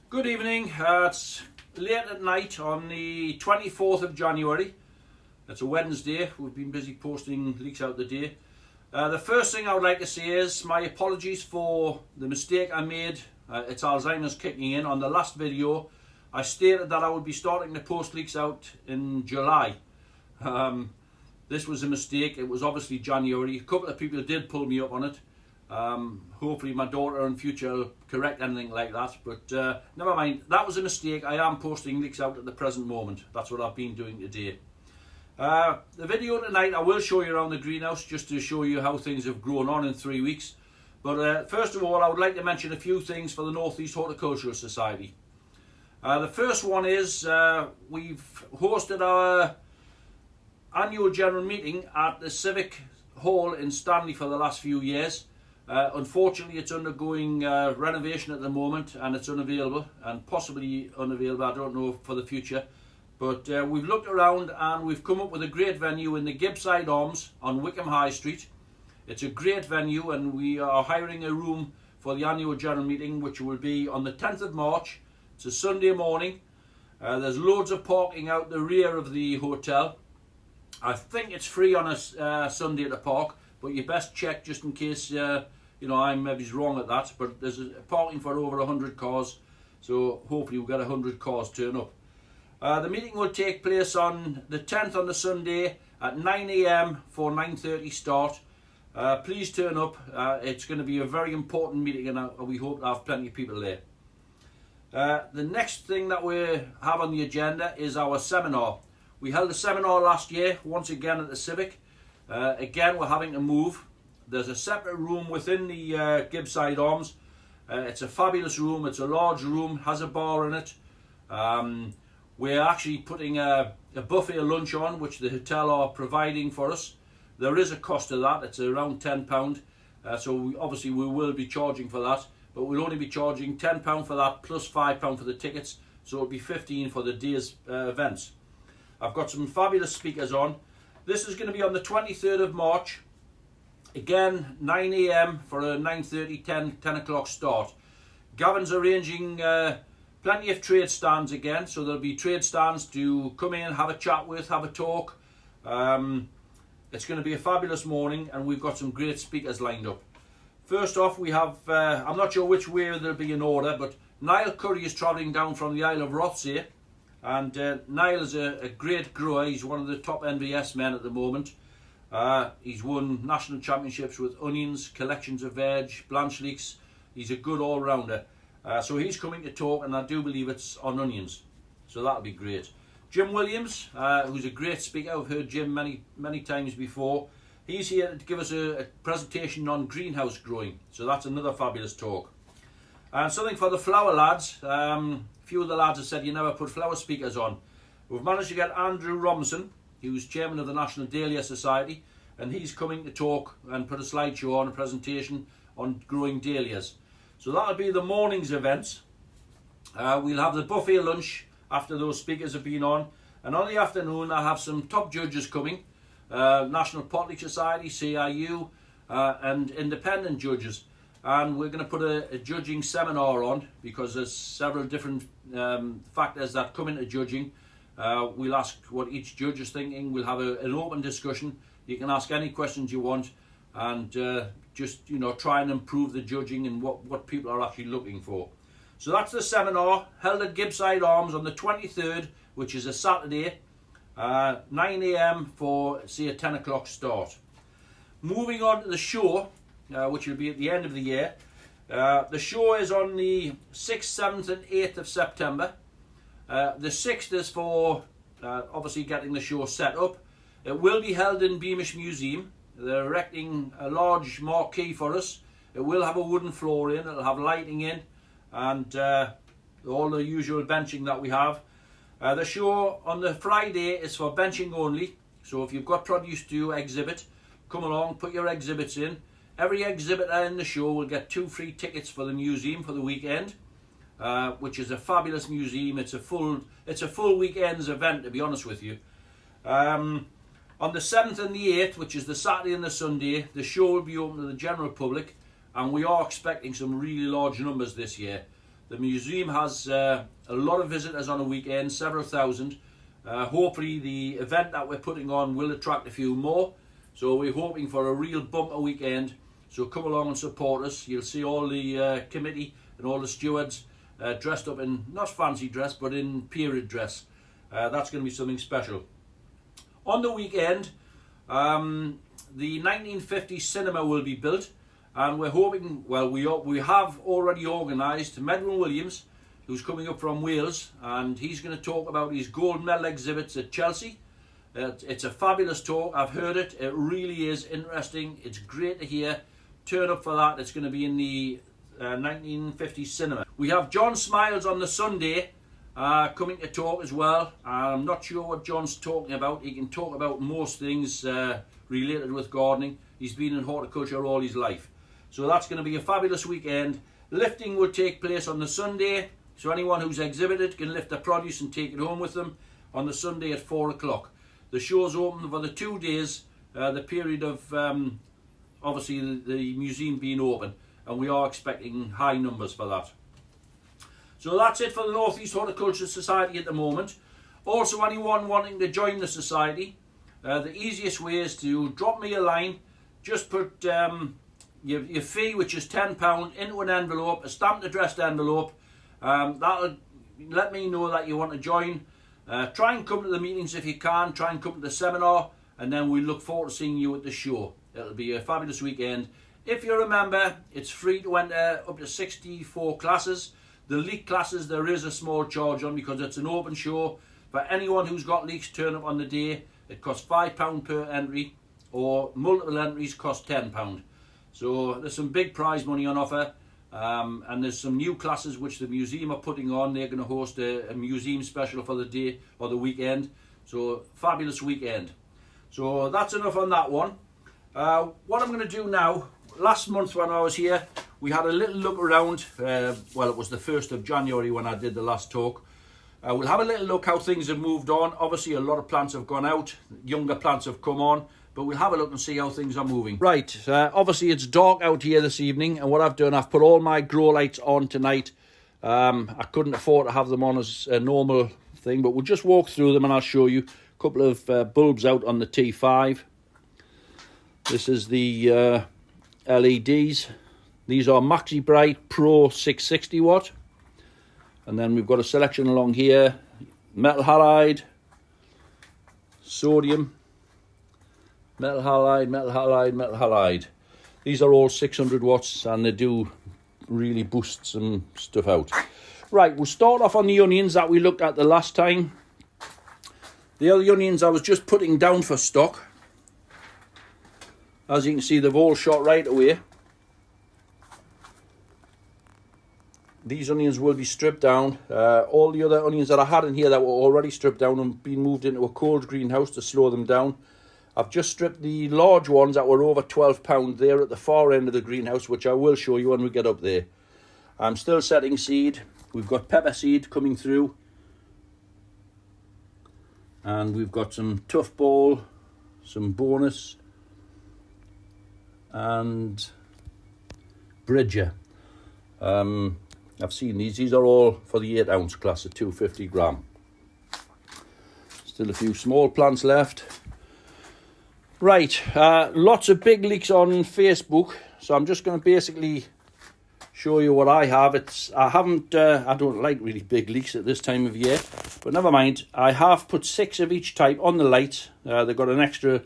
Good evening. It's late at night on the 24th of January. It's a Wednesday. We've been busy posting leaks out the day. The first thing I would like to say is my apologies for the mistake I made. It's Alzheimer's kicking in. On the last video, I stated that I would be starting to post leaks out in July. This was a mistake. It was obviously January. A couple of people did pull me up on it. Hopefully my daughter in future will correct anything like that, but never mind, that was a mistake. I am posting leaks out at the present moment. That's what I've been doing today. The video tonight, I will show you around the greenhouse just to show you how things have grown on in 3 weeks. But first of all, I would like to mention a few things for the North East Horticultural Society. The first one is we've hosted our annual general meeting at the Civic Hall in Stanley for the last few years. Unfortunately, it's undergoing renovation at the moment and it's unavailable, and possibly unavailable, I don't know, for the future. But we've looked around and we've come up with a great venue in the Gibbside Arms on Wickham High Street. It's a great venue and we are hiring a room for the annual general meeting, which will be on the 10th of March. It's a Sunday morning. There's loads of parking out the rear of the hotel. I think it's free on a Sunday at the park, but you best check just in case I'm maybe wrong at that. But there's parking for over 100 cars, so hopefully we'll get 100 cars turn up. The meeting will take place on the 10th on the Sunday at 9 AM for 9:30 start. Please turn up. It's going to be a very important meeting and we hope to have plenty of people there. The next thing that we have on the agenda is our seminar. We held a seminar last year, once again at the Civic. Again, we're having to move. There's a separate room within the Gibbside Arms. It's a fabulous room. It's a large room, has a bar in it. We're actually putting a buffet lunch on, which the hotel are providing for us. There is a cost to that. It's around £10. So obviously we will be charging for that, but we'll only be charging £10 for that plus £5 for the tickets. So it'll be $15 for the day's events. I've got some fabulous speakers on. This is going to be on the 23rd of March. Again, 9 AM for a 9:30, 10 o'clock start. Gavin's arranging plenty of trade stands again. So there'll be trade stands to come in, have a chat with, have a talk. It's going to be a fabulous morning and we've got some great speakers lined up. First off, we have, I'm not sure which way they'll be in order, but Niall Curry is travelling down from the Isle of Rothsay. And Niall is a great grower. He's one of the top NVS men at the moment. He's won national championships with onions, collections of veg, blanch leeks. He's a good all-rounder. So he's coming to talk, and I do believe it's on onions. So that'll be great. Jim Williams, who's a great speaker. I've heard Jim many times before. He's here to give us a presentation on greenhouse growing. So that's another fabulous talk. And something for the flower lads. A few of the lads have said you never put flower speakers on. We've managed to get Andrew Robinson, who's chairman of the National Dahlia Society, and he's coming to talk and put a slideshow on, a presentation on growing dahlias. So that'll be the morning's events. We'll have the buffet lunch after those speakers have been on, and on the afternoon I have some top judges coming, National Pottery Society, CIU, and independent judges. And we're going to put a judging seminar on because there's several different factors that come into judging. We'll ask what each judge is thinking. We'll have an open discussion. You can ask any questions you want and just try and improve the judging and what people are actually looking for. So that's the seminar held at Gibbside Arms on the 23rd, which is a Saturday, 9 AM for say a 10 o'clock start. Moving on to the show, which will be at the end of the year. The show is on the 6th, 7th and 8th of September. The 6th is for obviously getting the show set up. It will be held in Beamish Museum. They're erecting a large marquee for us. It will have a wooden floor in, it'll have lighting in, and all the usual benching that we have. The show on the Friday is for benching only. So if you've got produce to exhibit, come along, put your exhibits in. Every exhibitor in the show will get 2 free tickets for the museum for the weekend, which is a fabulous museum. It's a full weekend's event, to be honest with you. On the 7th and the 8th, which is the Saturday and the Sunday, the show will be open to the general public, and we are expecting some really large numbers this year. The museum has a lot of visitors on a weekend, several thousand. Hopefully the event that we're putting on will attract a few more. So we're hoping for a real bumper weekend. So come along and support us. You'll see all the committee and all the stewards dressed up in, not fancy dress, but in period dress. That's going to be something special. On the weekend, the 1950s cinema will be built, and we're hoping, well, we have already organised Medwin Williams, who's coming up from Wales, and he's going to talk about his gold medal exhibits at Chelsea. It's a fabulous talk. I've heard it. It really is interesting. It's great to hear. Turn up for that. It's going to be in the 1950s cinema. We have John Smiles on the Sunday coming to talk as well. I'm not sure what John's talking about. He can talk about most things related with gardening. He's been in horticulture all his life. So that's going to be a fabulous weekend. Lifting will take place on the Sunday. So anyone who's exhibited can lift their produce and take it home with them on the Sunday at 4 o'clock. The show's open for the 2 days, the period of obviously the museum being open, and we are expecting high numbers for that. So that's it for the North East Horticultural Society at the moment. Also, anyone wanting to join the society, the easiest way is to drop me a line. Just put your fee, which is £10, into an envelope, a stamped addressed envelope. That'll let me know that you want to join. Try and come to the meetings if you can. Try and come to the seminar, and then we look forward to seeing you at the show. It'll be a fabulous weekend. If you're a member, it's free to enter up to 64 classes. The leek classes there is a small charge on because it's an open show. For anyone who's got leeks, turn up on the day. It costs £5 per entry, or multiple entries cost £10. So there's some big prize money on offer. And there's some new classes which the museum are putting on. They're going to host a museum special for the day or the weekend. So fabulous weekend. So that's enough on that one. What I'm going to do now, last month when I was here, we had a little look around. Well, it was the 1st of January when I did the last talk. We'll have a little look how things have moved on. Obviously a lot of plants have gone out, younger plants have come on, but we'll have a look and see how things are moving. Right, obviously it's dark out here this evening, and what I've done, I've put all my grow lights on tonight. I couldn't afford to have them on as a normal thing, but we'll just walk through them and I'll show you. A couple of bulbs out on the T5. This is the LEDs. These are Maxi Bright Pro 660 watt. And then we've got a selection along here. Metal halide, sodium, metal halide, metal halide, metal halide. These are all 600 watts and they do really boost some stuff out. Right, we'll start off on the onions that we looked at the last time. The other onions I was just putting down for stock. As you can see, they've all shot right away. These onions will be stripped down. All the other onions that I had in here that were already stripped down and been moved into a cold greenhouse to slow them down. I've just stripped the large ones that were over £12 there at the far end of the greenhouse, which I will show you when we get up there. I'm still setting seed. We've got pepper seed coming through. And we've got some tough ball, some bonus, and Bridger. I've seen these. These are all for the 8 ounce class at 250 gram. Still a few small plants left. Right, lots of big leeks on Facebook. So I'm just going to basically show you what I have. I don't like really big leeks at this time of year, but never mind. I have put 6 of each type on the lights. They've got an extra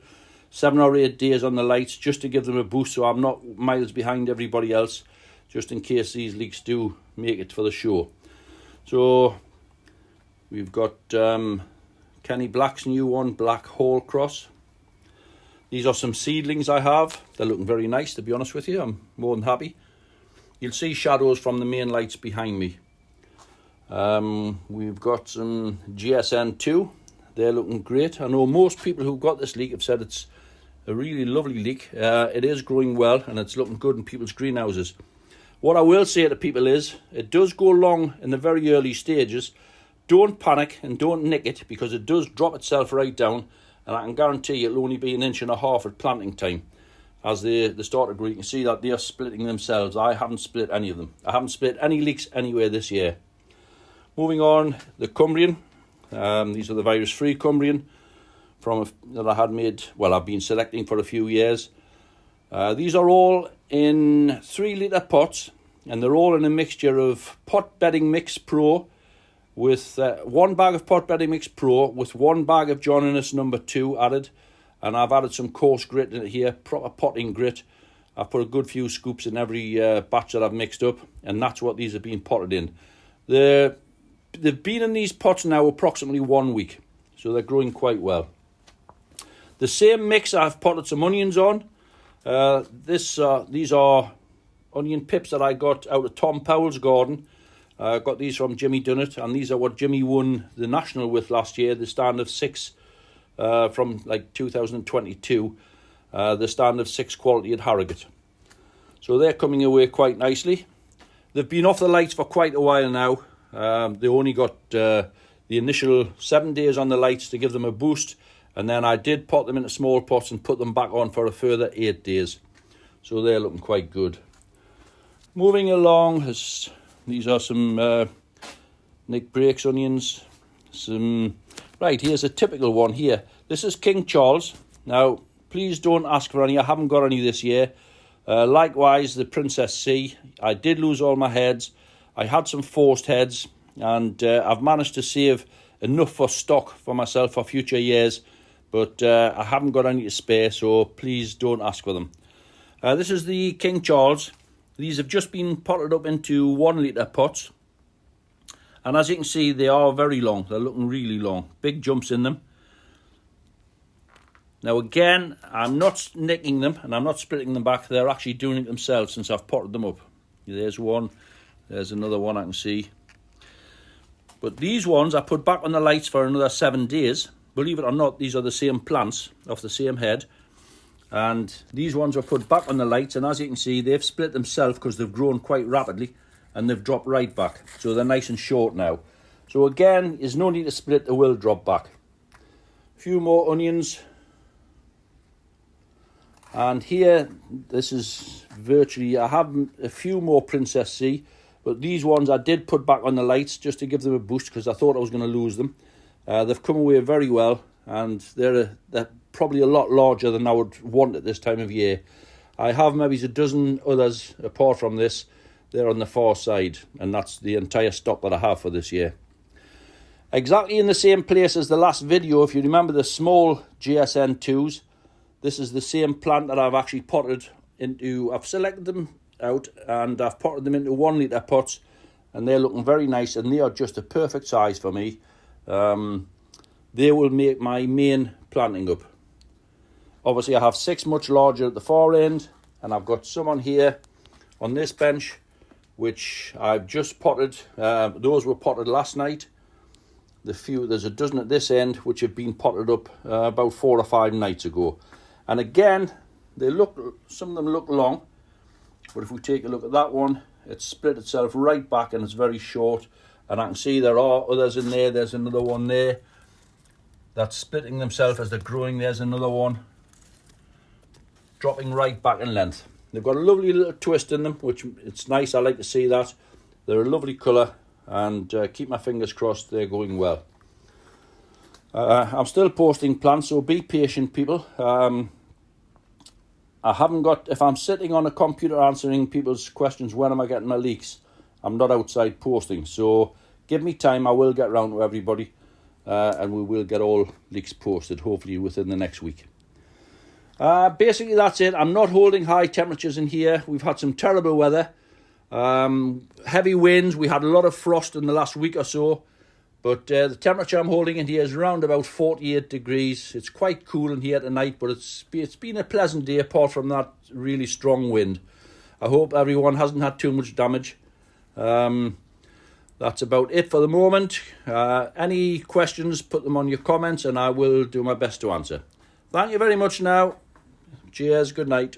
7 or 8 days on the lights just to give them a boost, so I'm not miles behind everybody else, just in case these leeks do make it for the show. So we've got Kenny Black's new one, Black Hall Cross. These are some seedlings I have. They're looking very nice, to be honest with you. I'm more than happy. You'll see shadows from the main lights behind me. We've got some GSN2. They're looking great. I know most people who've got this leek have said it's a really lovely leek. It is growing well and it's looking good in people's greenhouses. What I will say to people is, it does go long in the very early stages. Don't panic and don't nick it, because it does drop itself right down, and I can guarantee it'll only be 1.5 inches at planting time. as they start to grow. You can see that they are splitting themselves. I haven't split any of them. I haven't split any leeks anywhere this year. Moving on, the Cumbrian. These are the virus-free Cumbrian that I had made, well, I've been selecting for a few years. These are all in 3 litre pots, and they're all in a mixture of pot bedding mix pro with 1 bag of pot bedding mix pro with 1 bag of John Innes number 2 added, and I've added some coarse grit in it here, proper potting grit. I've put a good few scoops in every batch that I've mixed up, and that's what these have been potted in. They've been in these pots now approximately 1 week, so they're growing quite well. The same mix I've potted some onions on. These are onion pips that I got out of Tom Powell's garden. I got these from Jimmy Dunnett, and these are what Jimmy won the national with last year, the stand of 6 from like 2022, the stand of 6 quality at Harrogate. So they're coming away quite nicely. They've been off the lights for quite a while now. They only got the initial 7 days on the lights to give them a boost, and then I did pot them into small pots and put them back on for a further 8 days. So they're looking quite good. Moving along, these are some Nick Breaks onions. Right, here's a typical one here. This is King Charles. Now, please don't ask for any. I haven't got any this year. Likewise, the Princess C. I did lose all my heads. I had some forced heads, and I've managed to save enough for stock for myself for future years, but I haven't got any to spare, so please don't ask for them. This is the King Charles. These have just been potted up into 1 litre pots, and as you can see, they are very long. They're looking really long. Big jumps in them. Now again, I'm not nicking them, and I'm not splitting them back. They're actually doing it themselves since I've potted them up. There's one. There's another one I can see. But these ones I put back on the lights for another 7 days. Believe it or not, these are the same plants off the same head. And these ones were put back on the lights, and as you can see, they've split themselves because they've grown quite rapidly, and they've dropped right back. So they're nice and short now. So again, there's no need to split, they will drop back. A few more onions. And here, this is virtually, I have a few more Princess C, but these ones I did put back on the lights just to give them a boost because I thought I was going to lose them. They've come away very well, and they're probably a lot larger than I would want at this time of year. I have maybe a dozen others apart from this. They're on the far side, and that's the entire stock that I have for this year. Exactly in the same place as the last video, if you remember the small GSN 2s, this is the same plant that I've actually potted into. I've selected them out and I've potted them into 1 litre pots, and they're looking very nice, and they are just a perfect size for me. They will make my main planting up. Obviously I have 6 much larger at the far end, and I've got some on here on this bench which I've just potted. Those were potted last night. There's a dozen at this end which have been potted up about 4 or 5 nights ago. And again, some of them look long, but if we take a look at that one, it's split itself right back and it's very short. And I can see there are others in there. There's another one there that's splitting themselves as they're growing. There's another one dropping right back in length. They've got a lovely little twist in them, which it's nice. I like to see that. They're a lovely colour, and keep my fingers crossed they're going well. I'm still posting plants, so be patient, people. I haven't got, if I'm sitting on a computer answering people's questions, when am I getting my leaks? I'm not outside posting, so give me time. I will get round to everybody, and we will get all leaks posted, hopefully within the next week. Basically, that's it. I'm not holding high temperatures in here. We've had some terrible weather. Heavy winds. We had a lot of frost in the last week or so. But the temperature I'm holding in here is around about 48 degrees. It's quite cool in here tonight, but it's been a pleasant day apart from that really strong wind. I hope everyone hasn't had too much damage. That's about it for the moment. Any questions, put them on your comments and I will do my best to answer. Thank you very much now. Cheers, good night.